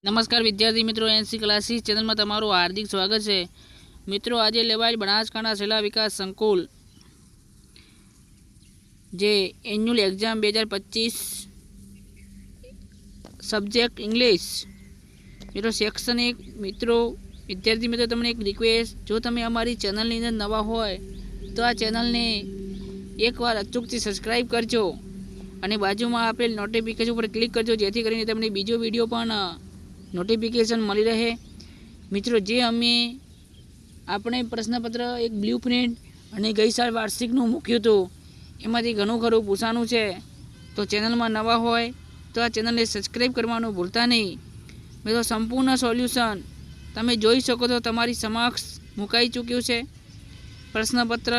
નમસ્કાર વિદ્યાર્થી મિત્રો, એનસી ક્લાસીસ ચેનલમાં તમારું હાર્દિક સ્વાગત છે। મિત્રો, આજે લેવાયેલ બનાસકાંઠા જિલ્લા વિકાસ સંકુલ જે એન્યુઅલ એક્ઝામ 2025 સબ્જેક્ટ ઇંગ્લિશ મિત્રો સેક્શન 1 મિત્રો વિદ્યાર્થી મિત્રો તમને એક રિક્વેસ્ટ, જો તમે અમારી ચેનલની અંદર નવા હોય તો આ ચેનલને એકવાર અચૂકથી સબસ્ક્રાઈબ કરજો અને બાજુમાં આપેલ નોટિફિકેશન ઉપર ક્લિક કરજો, જેથી કરીને તમને બીજો વિડીયો પણ નોટિફિકેશન મળી રહે। મિત્રો, જે અમે આપણે પ્રશ્નપત્ર એક બ્લુ પ્રિન્ટ અને ગઈ સાલ વાર્ષિકનું મૂક્યું હતું, એમાંથી ઘણું ખરું પૂછવાનું છે। તો ચેનલમાં નવા હોય તો આ ચેનલને સબસ્ક્રાઈબ કરવાનું ભૂલતા નહીં। મિત્રો, સંપૂર્ણ સોલ્યુશન તમે જોઈ શકો તો તમારી સમક્ષ મુકાઈ ચૂક્યું છે। પ્રશ્નપત્ર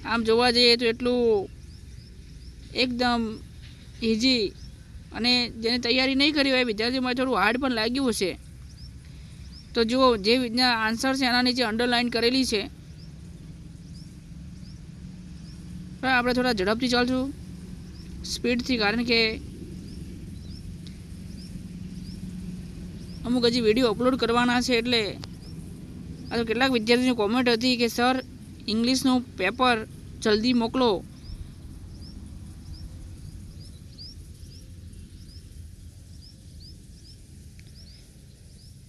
આમ જોવા જઈએ તો એટલું એકદમ ઇઝી અને જેને તૈયારી નહીં કરી હોય વિદ્યાર્થીઓમાં થોડું હાર્ડ પણ લાગ્યું હશે। તો જુઓ, જે રીતના આન્સર છે એના નીચે અંડરલાઇન કરેલી છે। આપણે થોડા ઝડપથી ચાલશું, સ્પીડથી, કારણ કે અમુક હજી વિડીયો અપલોડ કરવાના છે। એટલે આ તો કેટલાક વિદ્યાર્થીઓની કોમેન્ટ હતી કે સર ઇંગ્લિશનું પેપર જલ્દી મોકલો।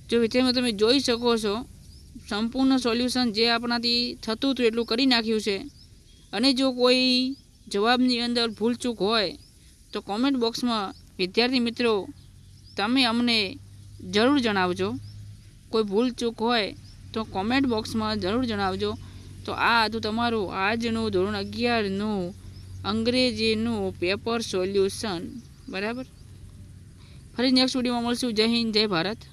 જો વિદ્યાર્થીઓ તમે જોઈ શકો છો, સંપૂર્ણ સોલ્યુશન જે આપણાથી થતું હતું એટલું કરી નાખ્યું છે। અને જો કોઈ જવાબની અંદર ભૂલચૂક હોય તો કોમેન્ટ બોક્સમાં વિદ્યાર્થી મિત્રો તમે અમને જરૂર જણાવજો। કોઈ ભૂલચૂક હોય તો કોમેન્ટ બોક્સમાં જરૂર જણાવજો। તો આ હતું તમારું આજનું ધોરણ 11નું અંગ્રેજીનું પેપર સોલ્યુશન, બરાબર। ફરી નેક્સ્ટ વિડીયોમાં મળશું। જય હિન્દ, જય ભારત।